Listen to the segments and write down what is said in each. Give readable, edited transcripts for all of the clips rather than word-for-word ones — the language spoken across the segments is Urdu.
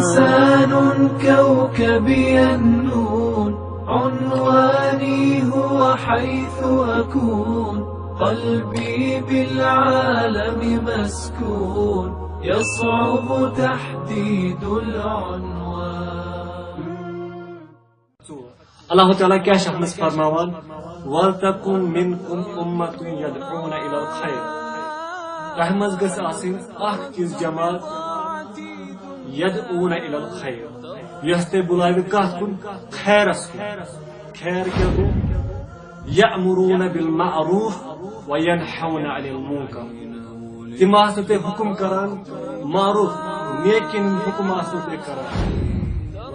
إنسان كوكبي النون عنواني هو حيث أكون قلبي بالعالم مسكون يصعب تحديد العنوان. اللہ تعالیٰ کیا شخص فرماوان وَلْتَكُنْ مِنْكُمْ أُمَّةٌ يَدْعُونَ إِلَى الْخَيْرِ رحمت گژھِ آسٕنۍ اکھ چیز جماعت يَدْعُونَ إِلَى الْخَيْرِ یۄس تۄہہِ بُلاوِ کتھ کُن خیرس کُن خیر کیٛاہ گوٚو یأمرون بالمعروف وینحون عن المنکر تِم آسنو تۄہہِ حکم کران معروف نیکن حکم آسنو تۄہہِ کران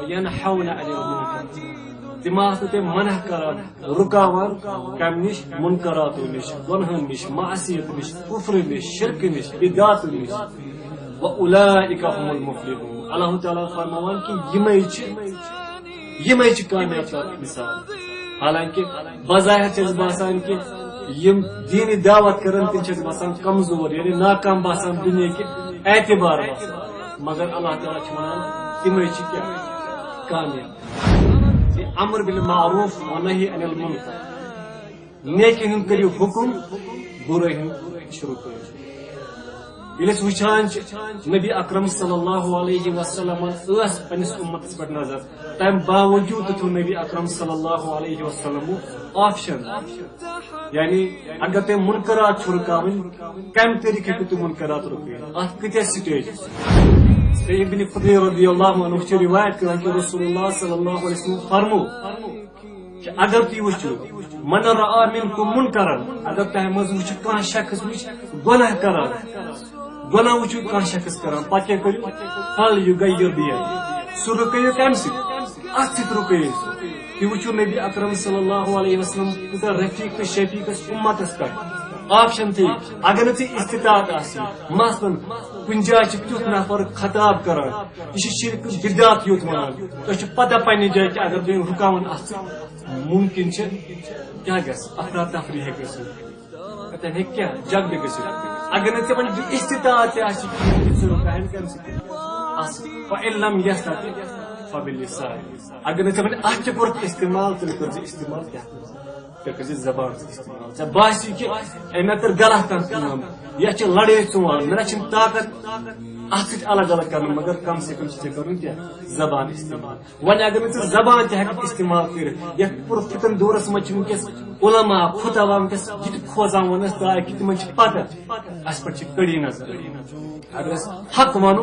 وینحون عن المنکر تِم آسنو تۄہہِ منع کران رُکاوان کمہِ نِش منکراتو نِش گۄنہو نِش معصیت نِش کفر نِش شرک نِش بدعات نِش وَأُولَئِكَ هُمُ الْمُفْلِحُونَ اللہ تعالیٰ فرماوان کہ یمے چھ کامیاب مثال حالانکہ بظاہر چھ باسان کہ یم دینی دعوت کرن تم چھ باسان کمزور یعنی ناکام باسان دنیا کے اعتبار باسان مگر اللہ تعالیٰ چھ ونان تمے چھ کیا کامیاب امر بالمعروف ونہی عن المنکر نیکی ہند کریو حکم برائی ہند شروع کرو یل وچان نبی اکرم صلی اللہ علیہ وسلم پنس امتس پہ نظر تم باوجود تھو نبی اکرم صلی اللہ علیہ وسلم آپشن یعنی اگر تم منکرات رکاون کم طریقے تم منکرات رکو ات کتیا سٹیج سید بن خدیر رضی اللہ عنہ چھ روایت کران کہ رسول اللہ صلی اللہ علیہ وسلم فرمو کہ اگر تھی وچو من رأى منکم منکرا اگر تہ مز وچ کان شخص وچ گناہ کران گناہ وچو کان شخص کران پتہ کیا کرو فل یغیر بیا سو رکیو کم سی ات رکیو تھی وچو نبی اکرم صلی اللہ علیہ وسلم کا رفیق شفیق امتس کا آپشن تھی اگر ژے استطاعت آسی مثلاً کن جائے تیت نفر خطاب کران یہ شرک بدعت یوت ونان تہ پتہ پنہ جائے کہ اگر تم رکاون ات ممکن کیا گھس افراد تفریح گھن اتن ہیک کیا جگ گھت اگر ژے ون استطاعت آسی رکاہن کم فإن لم يستطع فباللسان اگر ژے ون ات کور استعمال تیل کر استعمال کیا زبان استعمال ژے باسی کہ مے کر غلط کام یہ لڑے ژوان مے چھ طاقت ات الگ الگ کرنا مگر کم سے کم کرن کیا زبان استعمال ون اگر ژے زبان تہ ہیک استعمال کر یہ پور فتن دورس مچ ونکس علماء فتوا ونکس یہ کھوزان ونس تاکہ تمن چھ پتہ اس پر چھ کڑی نظر اگر حق ونو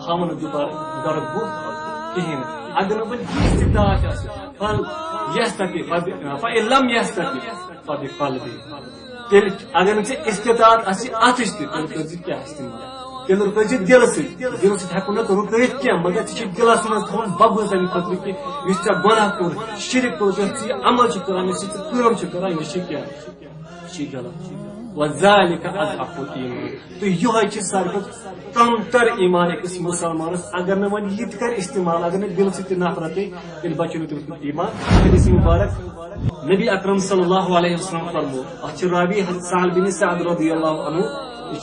ہمن دوبارہ درد بو کہین اگر ون استطاعت فل يستطيع فإن لم يستطيع فبقلبه تیل اگر ژے استطاعت آسی اتش تیل کر کیا استعمال تیل رکز دل ست ہیکو نا رکیت کی مگر ژے دلس من تھون ببوز تمہ خاطر کہ اس ژے گناہ کور شرک کور ژے عمل کران ژے کٲم کران یہ کیا یہ غلط وذلك اضعف الايمان تو یہ سارے کم تر ایمان اکس مسلمانس اگر نہ ون یہ کر استعمال اگر نہ دل ست نفرت تیل بچو تم ایمان حدیث مبارک نبی اکرم صلی اللہ علیہ وسلم فرمو اچ راوی سہل بن سعد رضی اللہ عنہ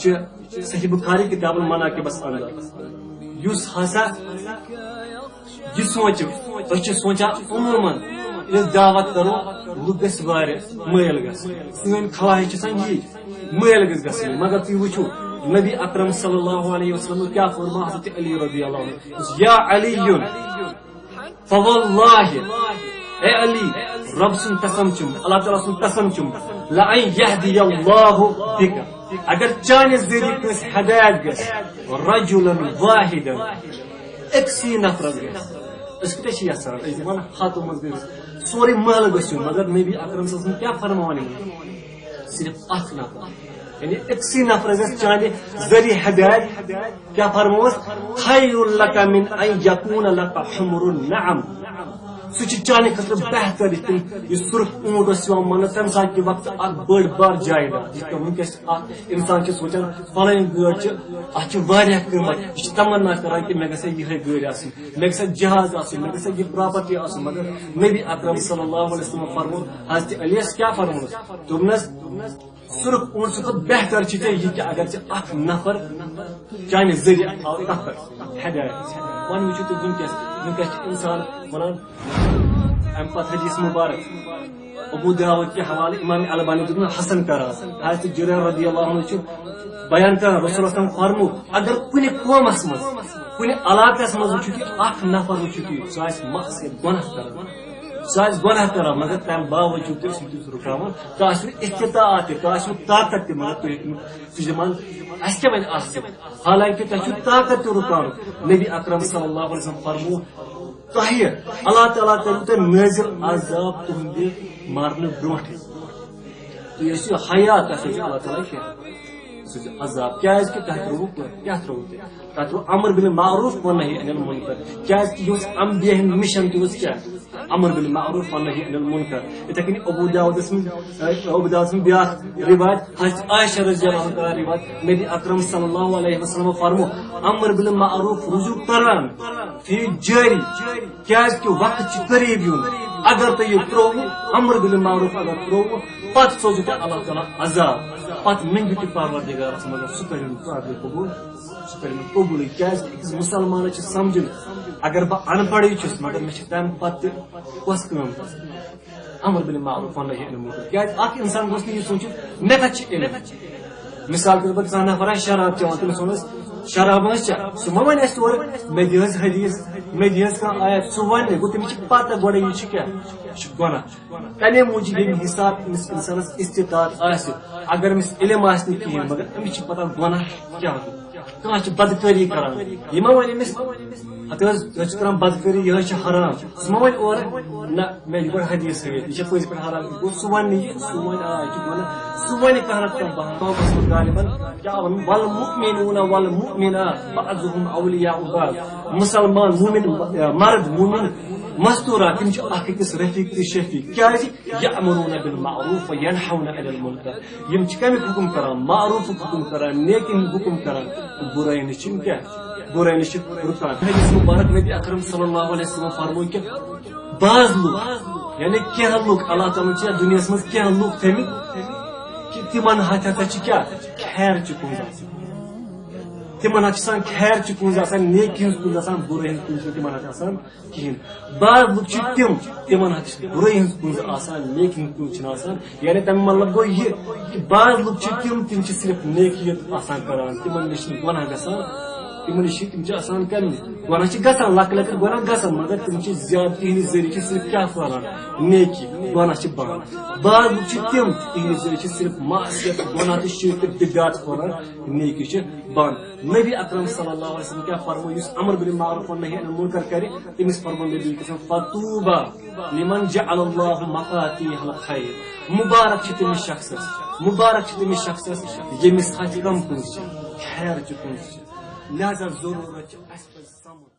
یہ صحیح بخاری کتاب المناقب اندر یس ہسا یہ سوچ سوچا عموما دعوت کرو لوگ گھس مل گھس سن خواہش سن یہ مل گھس مگر تھی وچو نبی اکرم صلی اللہ علیہ وسلم کیا فرما حضرت علی رضی اللہ عنہ یا علی فواللہ اے علی رب سن قسم چم اللہ تعالی سن قسم چم لئن یهدی اللہ بک اگر چانس ذریعہ کس ہدایت گھس رجلا واحدا اکسی نفر گھس اس کتنے یسان ہاتھوں مز سوری محل گھو مگر نبی اکرم صلی اللہ علیہ وسلم کیا فرمان صرف اخ نفر یعنی اکسی نفر گھس چانے ذریعہ ہدایت کیا فرموس خیر لک من ان یکون لک حمر النعم سہ چانے خاطر بہتر یہ سرخ اونٹ من تمہ سات وقت اخ بڑ بار جائیداد جس کا ونکس انسان سوچان فلانی گاڑ اتھ قیمت یہ تمنا کران کہ مے گھس یہ گاڑی آسن مے گھس جہاز آسن مے گھس یہ پراپرٹی آسن مگر نبی اکرم صلی اللہ علیہ وسلم فرمو حضرت علیس کیا فرموس دوپنس سرخ اونٹ سے بہتر چھ یہ کہ اگر اخ نفر چانہ ذریعہ آو تک ہدایت ون وچو تھی ونکس انسان ونان ام پتہ حدیث مبارک ابو داود کے حوالے امام البانی دن حسن کرا حضرت جریر رضی اللہ عنہ بیان کر رسول اللہ فرمو اگر کن قومس مز کن علاقس مز وچھو کہ اخ نفر وچھو کہ سہ معصیت گناہ کران سہ گناہ کران مگر تم باوجود تھی رکاوان تو استطاعت تو طاقت تہ مگر تھی دپان اس کیا ون آس حالانکہ تھی طاقت تہ رکان نبی اکرم صلی اللہ علیہ وسلم فرمو تہ اللہ تعالیٰ کرو تہ نازل عذاب تہند مارنے برونٹ تو یہ حیات اللہ تعالیٰ کیا عذاب کیاز کہ تہ ترو کیا ترو تہ ترو امر بالمعروف و نہی عن المنکر کیاز کہ یہ انبیاء ہند مشن تہ کیا امر بالمعروف و نہی عن المنکر اتھے کنی ابو داؤد اسم بیاکھ روایت حضرت عائشہ رضی اللہ عنہا روایت نبی اکرم صلی اللہ علیہ وسلم فرمو امر بالمعروف رجوع کران فی جاری کیاز کہ وقت چھ قریب یون اگر تو یہ ترو امر بالمعروف اگر ترو پت سوچو تہ اللہ تعالیٰ عذاب پت منگو تہ پروردگارس مگر سہ کرن قابل قبول سہ کرن قبول کیاز کہ أکس مسلمان چھ سمجھن اگر بہ ان پڑھ چھس مگر مے تم پتہ کس کم امر بالمعروف و نہی عن المنکر کیاز اخ انسان گوس یہ سوچ مے کچھ علم مثال کے طور پر نفر شراب چوان تمس ونس شراب سہ ما ون اس اور مے دس حدیث مے دس کا آیت سہ ون گو تمس پتہ گوڑے یہ کیا گناہ تمے موجود حساب انسانس استطاعت آس اگر امس علم آس کہین مگر امس پتہ گناہ کیا کھانا بدکاری کران یہ ما ون امس ہتھ کران بدکاری یہ حرام سہ ما ون اور نہ مے گوڑ حدیث یہ پز پہ حرام گو سہ ون سہ ون گناہ سہ ون کہنا قومس من غالبا کیا ون والمؤمنون والمؤمنات بعضهم اولیاء بعض مسلمان مومن مرد مومن مستورا تم اخ أکس رفیق تو شفیق کیاز یأمرون بالمعروف و ینحون عن المنکر یم کمیک حکم کران معروف حکم کران نیکی حکم کران برائی نش کیا برائی نش رکان حدیث مبارک نبی اکرم صلی اللہ علیہ وسلم فرمو کہ بعض لوگ یعنی کیا لوگ اللہ تعالیٰ چھ دنیا مز کیا لوگ تھمت کہ تمن ہتھ کیا خیر چھ تمن آسان خیر چھ کنز آسان نیکی ہز کنز آسان برائی ہز کنز تمن آسان کہین بعض لوگ تمن برائی ہز کنز آسان نیکی ہز کنز آسان یعنی تم مطلب گو یہ کہ بعض لوگ تم صرف نیکیت آسان کران تمن نش گناہ گژھان تمن نش تم آسان کرن گناہ گژھان لک لک گناہ گژھان مگر تم زیادتی ہند ذریعہ صرف کیا پھہلان نیکی گناہ بان بعض لوگ تہند ذریعہ صرف معصیت گناہ تو شرک بدعت پھہلان نیکی بان نبی اکرم صلی اللہ علیہ وسلم کیا فرمو اس امر بالمعروف و نہی عن المنکر کرے تمس فرمو نبی قسم فتوبہ لمن جعل اللہ مفاتیح الخیر مبارک چھ تمس شخصس مبارک چھ تمس شخصس یمس ہتھ کم کنز خیر چھ کنز لہذا ضرورت اس پر